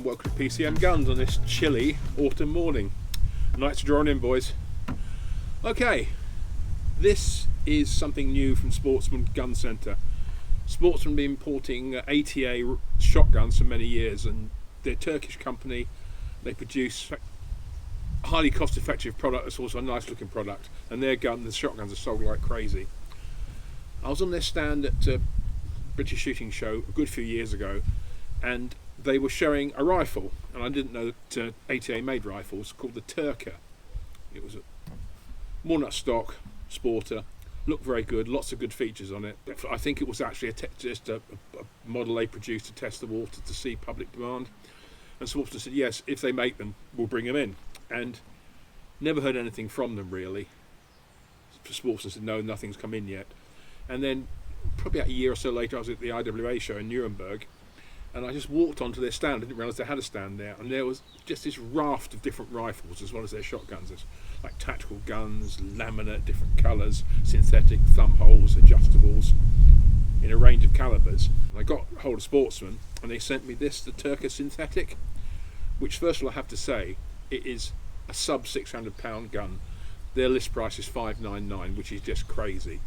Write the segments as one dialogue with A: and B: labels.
A: and welcome to PCM Guns on this chilly autumn morning. Nights are drawing in, boys. Okay, this is something new from Sportsman Gun Centre. Sportsman have been importing ATA shotguns for many years, and they're a Turkish company. They produce a highly cost-effective product that's also a nice-looking product, and the shotguns are sold like crazy. I was on their stand at British Shooting Show a good few years ago, and they were showing a rifle, and I didn't know that ATA made rifles, called the Turqua. It was a walnut stock sporter, looked very good, lots of good features on it. I think it was actually just a model they produced to test the water to see public demand. And Sportsman said, yes, if they make them, we'll bring them in. And never heard anything from them really. Sportsman said, no, nothing's come in yet. And then probably about a year or so later, I was at the IWA show in Nuremberg, and I just walked onto their stand. I didn't realise they had a stand there, and there was just this raft of different rifles as well as their shotguns. There's like tactical guns, laminate, different colours, synthetic, thumb holes, adjustables, in a range of calibers. And I got hold of Sportsman, and they sent me this, the Turqua synthetic, which first of all I have to say, it is a sub £600 gun. Their list price is $599, which is just crazy.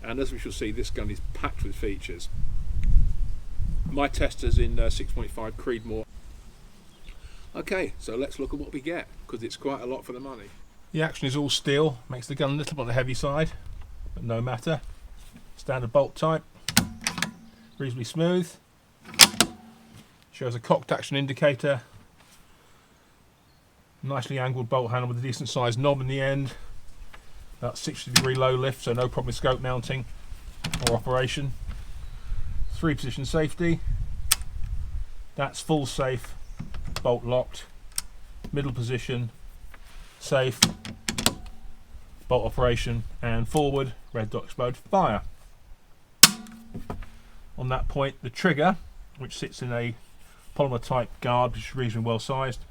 A: And as we shall see, this gun is packed with features. My tester's in 6.5 Creedmoor. Okay, so let's look at what we get, because it's quite a lot for the money. The action is all steel, makes the gun a little bit on the heavy side, but no matter. Standard bolt type, reasonably smooth. Shows a cocked action indicator. Nicely angled bolt handle with a decent sized knob in the end. About 60-degree low lift, so no problem with scope mounting or operation. 3-position safety. That's full safe, bolt locked. Middle position, safe, bolt operation, and forward, red dot explode, fire. On that point, the trigger, which sits in a polymer type guard, which is reasonably well sized,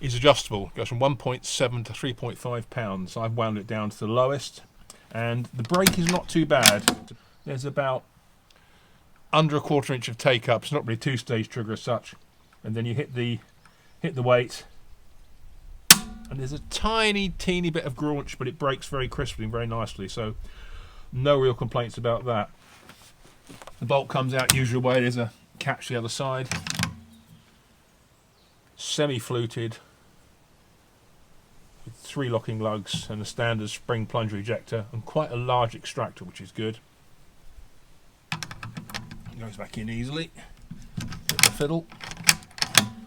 A: is adjustable. It goes from 1.7 to 3.5 pounds. I've wound it down to the lowest, and the brake is not too bad. There's about under a quarter inch of take up. It's not really a two-stage trigger as such, and then you hit the weight, and there's a teeny bit of graunch, but it brakes very crisply and very nicely, so no real complaints about that. The bolt comes out usual way. There's a catch the other side, semi-fluted, with 3 locking lugs and a standard spring plunger ejector, and quite a large extractor, which is good. It goes back in easily. Bit of a fiddle.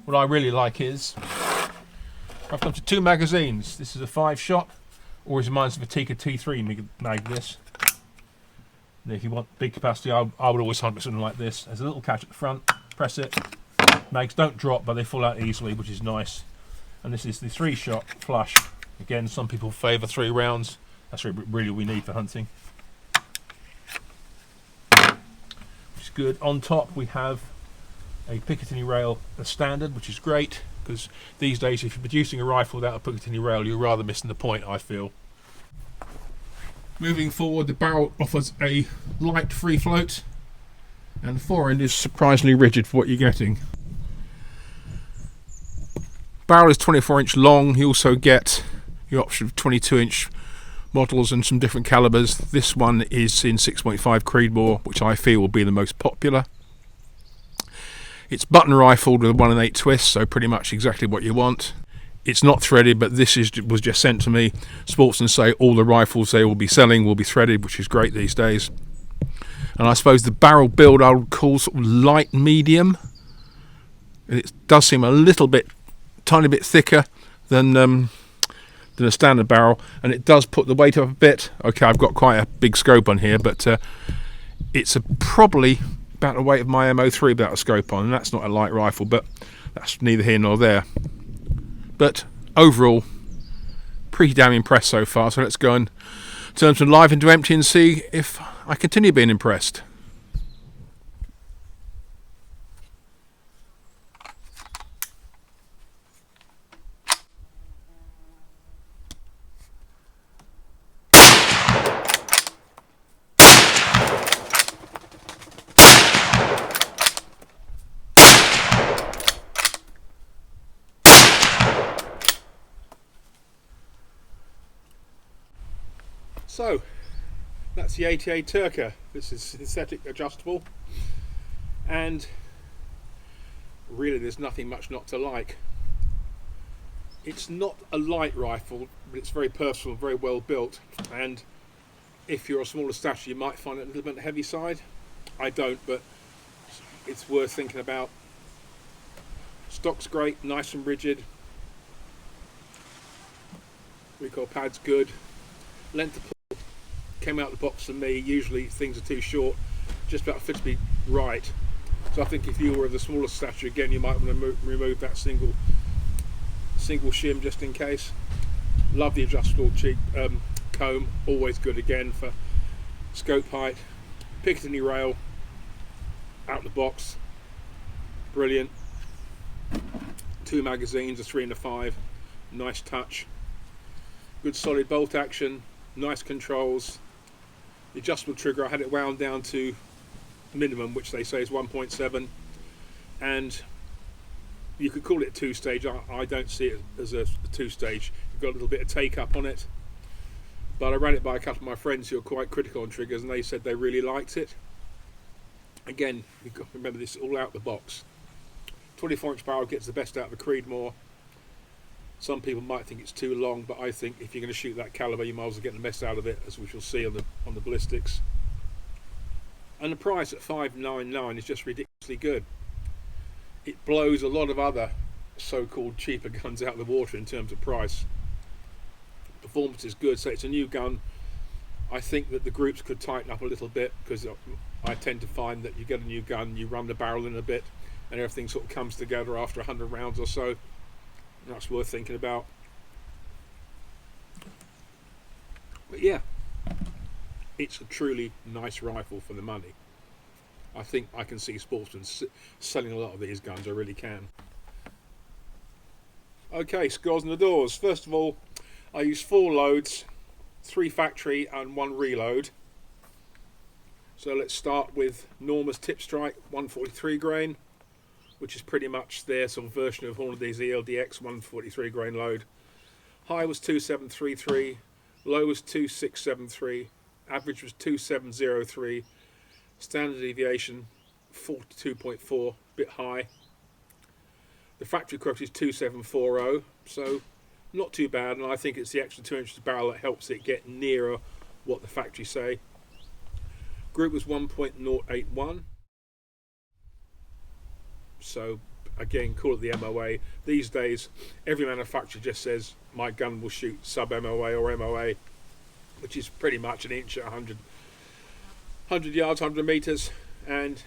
A: What I really like is I've come to 2 magazines. This is a 5-shot, or as mine's a Vatica T3 mag this. And if you want big capacity, I would always hunt with something like this. There's a little catch at the front, press it. Mags don't drop, but they fall out easily, which is nice. And this is the 3-shot flush. Again, some people favour 3 rounds. That's really what we need for hunting. Which is good. On top we have a Picatinny rail, a standard, which is great, because these days if you're producing a rifle without a Picatinny rail, you're rather missing the point, I feel. Moving forward, the barrel offers a light free float, and the forend is surprisingly rigid for what you're getting. Barrel is 24-inch long. You also get your option of 22-inch models and some different calibers. This one is in 6.5 Creedmoor, which I feel will be the most popular. It's button rifled with a 1 1/8 twist, so pretty much exactly what you want. It's not threaded, but this was just sent to me. Sportsmen say all the rifles they will be selling will be threaded, which is great these days. And I suppose the barrel build I would call sort of light medium. It does seem a little bit, tiny bit thicker than a standard barrel, and it does put the weight up a bit. Okay, I've got quite a big scope on here, but it's probably about the weight of my MO3 without a scope on, and that's not a light rifle, but that's neither here nor there. But overall, pretty damn impressed so far, so let's go and turn some live into empty and see if I continue being impressed. So that's the 88 Turqua. This is synthetic adjustable, and really there's nothing much not to like. It's not a light rifle, but it's very personal, very well built, and if you're a smaller stature you might find it a little bit on the heavy side. I don't, but it's worth thinking about. Stock's great, nice and rigid. Recoil pad's good. Length of pull came out the box for me. Usually things are too short, just about fits me right. So I think if you were of the smaller stature, again, you might want to remove that single shim just in case. Love the adjustable cheek comb, always good again for scope height. Picatinny rail out the box, brilliant. 2 magazines, a 3 and a 5, nice touch. Good solid bolt action, nice controls. The adjustable trigger, I had it wound down to minimum, which they say is 1.7, and you could call it 2-stage. I don't see it as a 2-stage. You've got a little bit of take up on it, but I ran it by a couple of my friends who are quite critical on triggers, and they said they really liked it. Again, you've got to remember this all out the box. 24-inch barrel gets the best out of the Creedmoor. Some people might think it's too long, but I think if you're going to shoot that caliber, you might as well get the best out of it, as we shall see on the ballistics. And the price at $599 is just ridiculously good. It blows a lot of other so-called cheaper guns out of the water in terms of price. Performance is good, so it's a new gun. I think that the groups could tighten up a little bit, because I tend to find that you get a new gun, you run the barrel in a bit, and everything sort of comes together after 100 rounds or so. That's worth thinking about. But yeah, it's a truly nice rifle for the money. I think I can see Sportsman selling a lot of these guns, I really can. Okay, scores on the doors. First of all, I use 4 loads, 3 factory and 1 reload. So let's start with Norma's Tip Strike 143 grain, which is pretty much their sort of version of Hornady's ELDX 143 grain load. High was 2733, low was 2673, average was 2703, standard deviation 42.4, bit high. The factory quote is 2740, so not too bad, and I think it's the extra 2 inches of barrel that helps it get nearer what the factory say. Group was 1.081. So again, call it the MOA. These days every manufacturer just says my gun will shoot sub MOA or MOA, which is pretty much an inch at 100 yards, 100 meters, and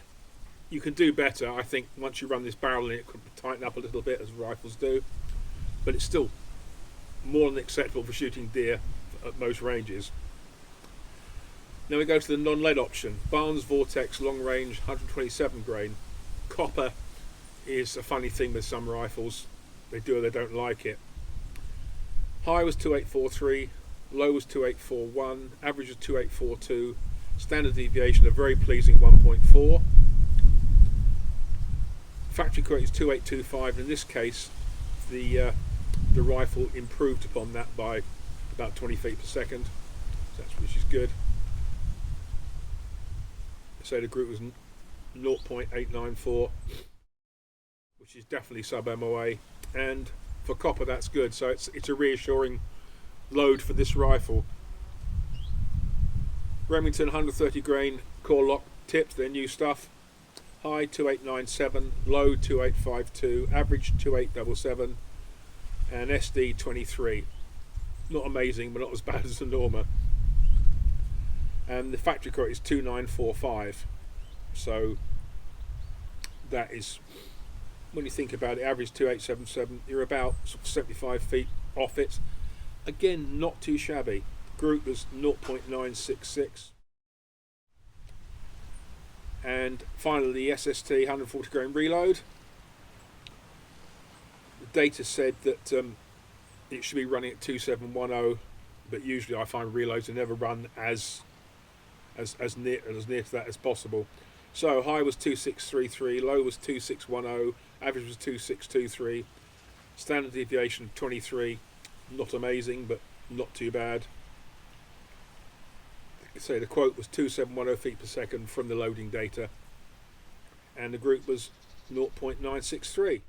A: you can do better. I think once you run this barrel in, it could tighten up a little bit, as rifles do, but it's still more than acceptable for shooting deer at most ranges. Now we go to the non-lead option. Barnes Vortex long range 127 grain. Copper is a funny thing with some rifles. They do or they don't like it. High was 2843, low was 2841, average was 2842, standard deviation a very pleasing 1.4. Factory quote is 2825, and in this case the rifle improved upon that by about 20 feet per second, which is good. So the group was 0.894, which is definitely sub MOA, and for copper that's good, so it's a reassuring load for this rifle. Remington 130 grain core lock tips, their new stuff. High 2897, low 2852, average 2877, and SD 23. Not amazing, but not as bad as the Norma. And the factory quote is 2945, so that is, when you think about it, average 2877, you're about sort of 75 feet off it. Again, not too shabby. Group was 0.966. And finally the SST 140 grain reload. The data said that it should be running at 2710, but usually I find reloads are never run as near to that as possible. So high was 2633, low was 2610, average was 2623, standard deviation of 23, not amazing but not too bad. say the quote was 2710 feet per second from the loading data, and the group was 0.963.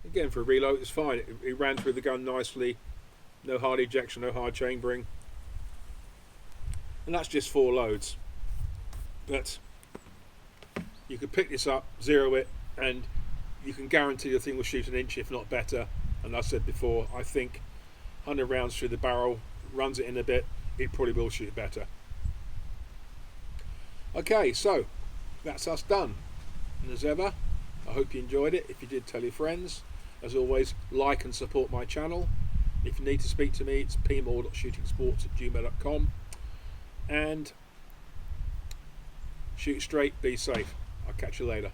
A: Again, for a reload it's fine, it ran through the gun nicely, no hard ejection, no hard chambering, and that's just 4 loads. But you could pick this up, zero it, and you can guarantee the thing will shoot an inch if not better. And I said before, I think 100 rounds through the barrel, runs it in a bit, it probably will shoot better. Okay, so that's us done. And as ever, I hope you enjoyed it. If you did, tell your friends. As always, like and support my channel. If you need to speak to me, it's pmoore.shootingsports@gmail.com. And shoot straight, be safe. I'll catch you later.